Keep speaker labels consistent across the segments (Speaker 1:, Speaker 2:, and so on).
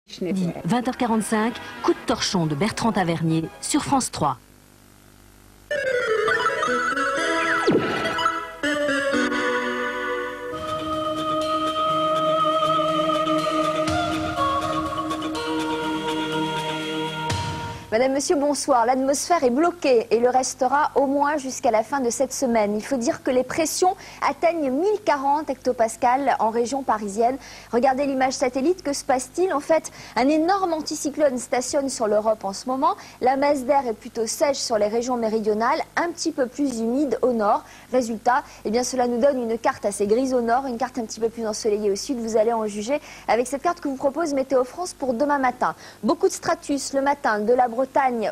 Speaker 1: 20h45, coup de torchon de Bertrand Tavernier sur France 3.
Speaker 2: Madame, Monsieur, bonsoir. L'atmosphère est bloquée et le restera au moins jusqu'à la fin de cette semaine. Il faut dire que les pressions atteignent 1040 hectopascales en région parisienne. Regardez l'image satellite, que se passe-t-il? En fait, un énorme anticyclone stationne sur l'Europe en ce moment. La masse d'air est plutôt sèche sur les régions méridionales, un petit peu plus humide au nord. Résultat, eh bien, cela nous donne une carte assez grise au nord, une carte un petit peu plus ensoleillée au sud. Vous allez en juger avec cette carte que vous propose Météo France pour demain matin. Beaucoup de stratus le matin, de la Bretagne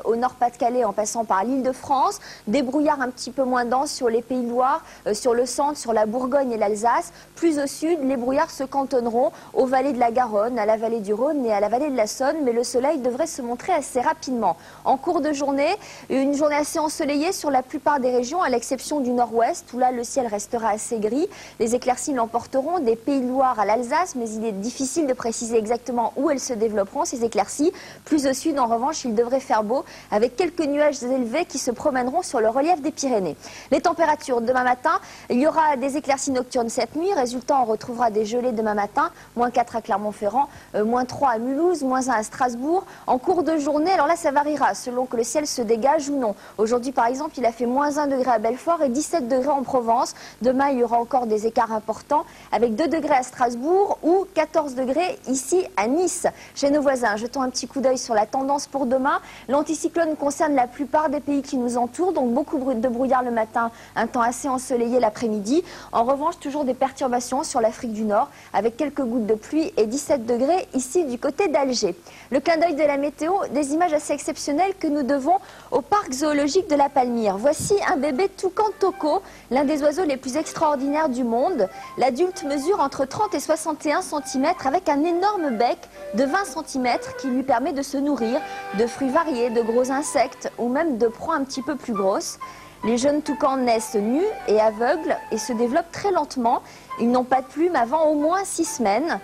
Speaker 2: au Nord-Pas-de-Calais en passant par l'Île-de-France, des brouillards un petit peu moins denses sur les Pays de Loire, sur le centre, sur la Bourgogne et l'Alsace. Plus au sud, les brouillards se cantonneront aux vallées de la Garonne, à la vallée du Rhône et à la vallée de la Saône, mais le soleil devrait se montrer assez rapidement. En cours de journée, une journée assez ensoleillée sur la plupart des régions, à l'exception du nord-ouest, où là le ciel restera assez gris. Les éclaircies l'emporteront des Pays de Loire à l'Alsace, mais il est difficile de préciser exactement où elles se développeront, ces éclaircies. Plus au sud, en revanche, il devrait faire beau, avec quelques nuages élevés qui se promèneront sur le relief des Pyrénées. Les températures demain matin, il y aura des éclaircies nocturnes cette nuit. Résultat, on retrouvera des gelées demain matin, -4 à Clermont-Ferrand, -3 à Mulhouse, -1 à Strasbourg. En cours de journée, alors là, ça variera selon que le ciel se dégage ou non. Aujourd'hui, par exemple, il a fait -1 degré à Belfort et 17 degrés en Provence. Demain, il y aura encore des écarts importants, avec 2 degrés à Strasbourg ou 14 degrés ici à Nice. Chez nos voisins, jetons un petit coup d'œil sur la tendance pour demain. L'anticyclone concerne la plupart des pays qui nous entourent, donc beaucoup de brouillard le matin, un temps assez ensoleillé l'après-midi. En revanche, toujours des perturbations sur l'Afrique du Nord, avec quelques gouttes de pluie et 17 degrés ici du côté d'Alger. Le clin d'œil de la météo, des images assez exceptionnelles que nous devons au parc zoologique de la Palmyre. Voici un bébé toucan toco, l'un des oiseaux les plus extraordinaires du monde. L'adulte mesure entre 30 et 61 cm avec un énorme bec de 20 cm qui lui permet de se nourrir de fruits variés, de gros insectes ou même de proies un petit peu plus grosses. Les jeunes toucans naissent nus et aveugles et se développent très lentement. Ils n'ont pas de plumes avant au moins 6 semaines.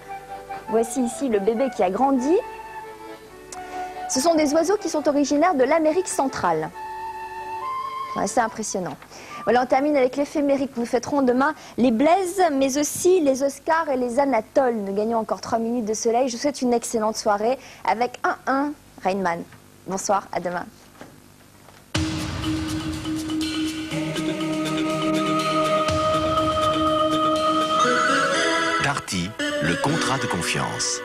Speaker 2: Voici ici le bébé qui a grandi. Ce sont des oiseaux qui sont originaires de l'Amérique centrale. C'est impressionnant. Voilà, on termine avec l'éphémérique. Nous fêterons demain les Blaises, mais aussi les Oscars et les Anatoles. Nous gagnons encore 3 minutes de soleil. Je vous souhaite une excellente soirée avec 1-1 Rainman. Bonsoir, à demain.
Speaker 3: Darty, le contrat de confiance.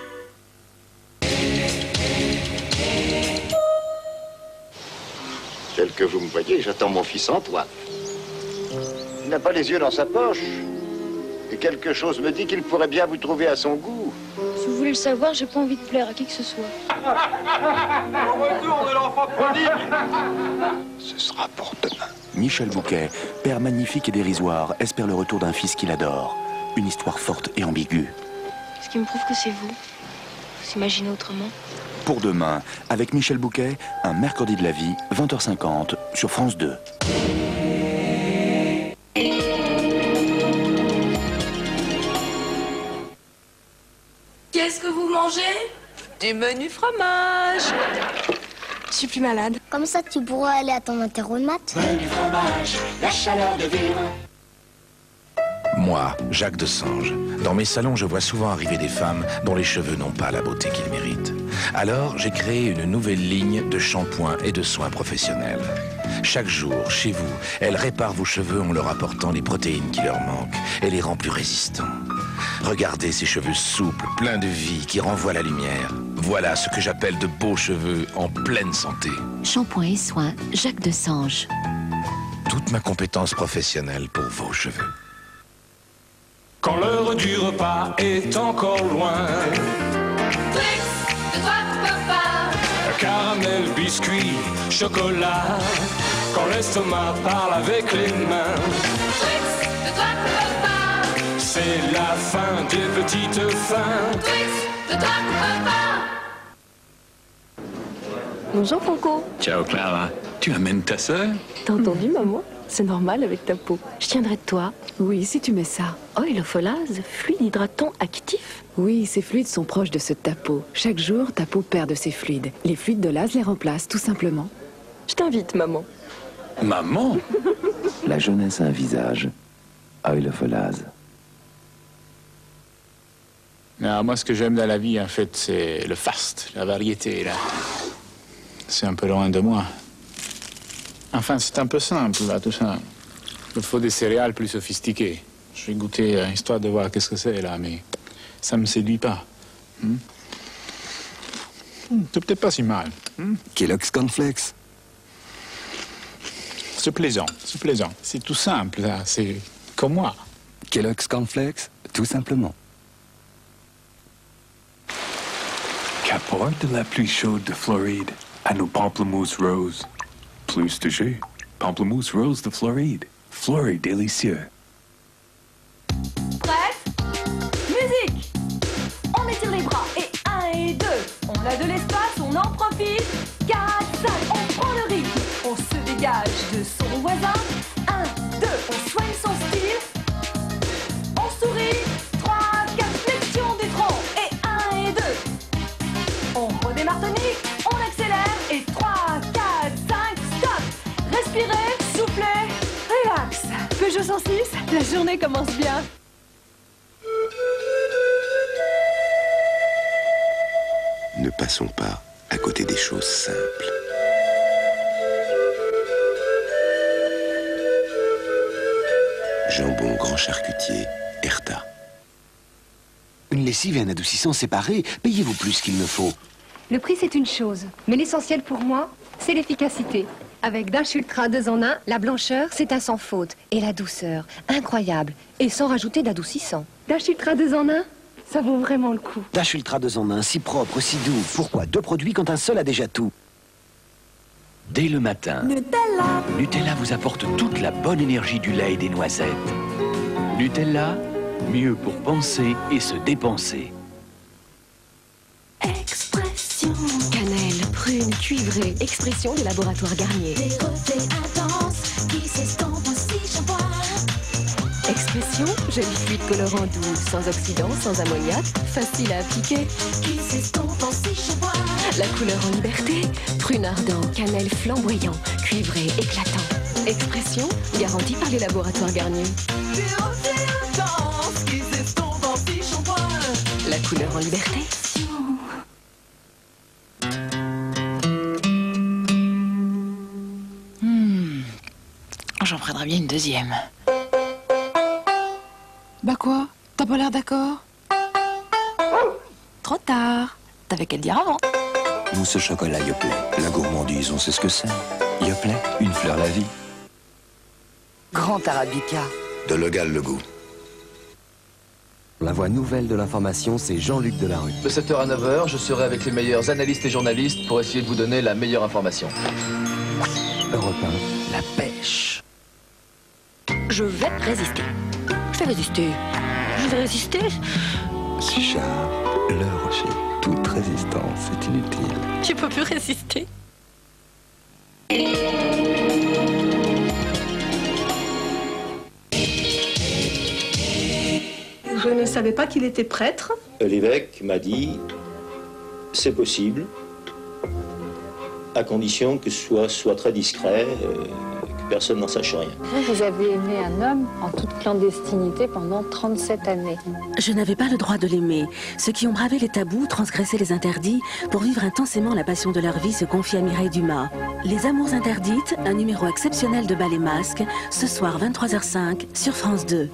Speaker 4: Tel que vous me voyez, j'attends mon fils Antoine. Il n'a pas les yeux dans sa poche. Et quelque chose me dit qu'il pourrait bien vous trouver à son goût.
Speaker 5: Si vous voulez le savoir, j'ai pas envie de plaire à qui que ce soit.
Speaker 6: Au retour de l'enfant prodigue.
Speaker 4: Ce sera pour demain.
Speaker 3: Michel Bouquet, père magnifique et dérisoire, espère le retour d'un fils qu'il adore. Une histoire forte et ambiguë.
Speaker 5: Ce qui me prouve que c'est vous. S'imaginer autrement.
Speaker 3: Pour demain, avec Michel Bouquet, un mercredi de la vie, 20h50, sur France 2.
Speaker 7: Qu'est-ce que vous mangez? Du menu fromage.
Speaker 5: Je suis plus malade.
Speaker 8: Comme ça, tu pourras aller à ton interro de maths.
Speaker 9: Menu fromage, la chaleur de vivre.
Speaker 10: Moi, Jacques Desange, dans mes salons, je vois souvent arriver des femmes dont les cheveux n'ont pas la beauté qu'ils méritent. Alors, j'ai créé une nouvelle ligne de shampoings et de soins professionnels. Chaque jour, chez vous, elles réparent vos cheveux en leur apportant les protéines qui leur manquent et les rend plus résistants. Regardez ces cheveux souples, pleins de vie, qui renvoient la lumière. Voilà ce que j'appelle de beaux cheveux en pleine santé.
Speaker 1: Shampoing et soins, Jacques Desange.
Speaker 10: Toute ma compétence professionnelle pour vos cheveux.
Speaker 6: Quand l'heure du repas est encore loin.
Speaker 7: Twix, de toi papa.
Speaker 6: Caramel, biscuit, chocolat. Quand l'estomac parle avec les mains.
Speaker 7: Twix, de toi papa.
Speaker 6: C'est la fin des petites fins.
Speaker 7: Twix, de toi papa.
Speaker 11: Bonjour Franco.
Speaker 12: Ciao Clara. Tu amènes ta sœur?
Speaker 11: T'as entendu maman? C'est normal avec ta peau. Je tiendrai de toi.
Speaker 13: Oui, si tu mets ça.
Speaker 11: Oil-of-Olase, fluide hydratant actif.
Speaker 13: Oui, ces fluides sont proches de ceux de ta peau. Chaque jour, ta peau perd de ses fluides. Les fluides d'Olase les remplacent, tout simplement.
Speaker 11: Je t'invite, maman.
Speaker 12: Maman?
Speaker 3: La jeunesse a un visage. Oil-of-Olase.
Speaker 14: Non, moi, ce que j'aime dans la vie, en fait, c'est le faste, la variété, là. C'est un peu loin de moi. Enfin, c'est un peu simple, là, tout ça. Il faut des céréales plus sophistiquées. Je vais goûter, histoire de voir qu'est-ce que c'est, là, mais ça me séduit pas. C'est peut-être pas si mal.
Speaker 15: Kellogg's Cornflakes.
Speaker 14: C'est plaisant, c'est plaisant. C'est tout simple, là, c'est comme moi.
Speaker 15: Kellogg's Cornflakes, tout simplement.
Speaker 12: Qu'apporte la pluie chaude de Floride à nos pamplemousses roses? Plus de jus. Pamplemousse rose de Floride. Floride délicieux.
Speaker 7: Prête? Musique! On étire les bras et 1 et 2. On a de l'espace, on en profite. 4, 5, on prend le rythme. On se dégage de son voisin. 1, 2, on soigne son style. On sourit. 3, 4, flexion du tronc. Et 1 et 2. On redémarre tonique, on accélère. Et 3, 4, 5, stop. Respirez, soufflez, relax. Peugeot 106, la journée commence bien.
Speaker 16: Ne passons pas à côté des choses simples. Jambon grand charcutier, Erta.
Speaker 17: Une lessive et un adoucissant séparés, payez-vous plus qu'il ne faut.
Speaker 18: Le prix, c'est une chose. Mais l'essentiel pour moi, c'est l'efficacité. Avec Dash Ultra 2 en 1, la blancheur, c'est un sans faute. Et la douceur, incroyable. Et sans rajouter d'adoucissant. Dash Ultra 2 en 1, ça vaut vraiment le coup.
Speaker 17: Dash Ultra 2 en 1, si propre, si doux. Pourquoi 2 produits quand un seul a déjà tout?
Speaker 3: Dès le matin,
Speaker 7: Nutella.
Speaker 3: Nutella vous apporte toute la bonne énergie du lait et des noisettes. Nutella, mieux pour penser et se dépenser.
Speaker 11: Expression. Cannelle, prune, cuivrée. Expression des laboratoires Garnier.
Speaker 7: Des reflets intenses qui s'estompent aussi shampoing.
Speaker 11: Expression, joli fluide colorant doux, sans oxydant, sans ammoniac, facile à appliquer.
Speaker 7: Qui s'estompent aussi shampoing.
Speaker 11: La couleur en liberté, prune ardent, cannelle flamboyant, cuivré, éclatant. Expression, garantie par les laboratoires Garnier.
Speaker 7: Des reflets intenses qui s'estompent aussi shampoing.
Speaker 11: La couleur en liberté.
Speaker 13: J'en prendrais bien une deuxième. Bah quoi? T'as pas l'air d'accord? Trop tard. T'avais qu'à le dire avant.
Speaker 15: Mousse au chocolat Yoplait. La gourmandise, on sait ce que c'est. Yoplait, une fleur la vie.
Speaker 17: Grand Arabica.
Speaker 15: De Logal le goût.
Speaker 19: La voix nouvelle de l'information, c'est Jean-Luc Delarue.
Speaker 20: De 7h à 9h, je serai avec les meilleurs analystes et journalistes pour essayer de vous donner la meilleure information.
Speaker 19: Europe 1.
Speaker 17: La pêche.
Speaker 11: Je vais résister. Je vais résister. Je vais résister.
Speaker 15: Suchard, le rocher. Toute résistance est inutile.
Speaker 11: Je peux plus résister.
Speaker 21: Je ne savais pas qu'il était prêtre.
Speaker 22: L'évêque m'a dit, c'est possible, à condition que ce soit très discret, que personne n'en sache rien.
Speaker 23: Vous avez aimé un homme en toute clandestinité pendant 37 années.
Speaker 1: Je n'avais pas le droit de l'aimer. Ceux qui ont bravé les tabous, transgressé les interdits, pour vivre intensément la passion de leur vie, se confient à Mireille Dumas. Les Amours interdites, un numéro exceptionnel de Bal et Masques, ce soir 23h05 sur France 2.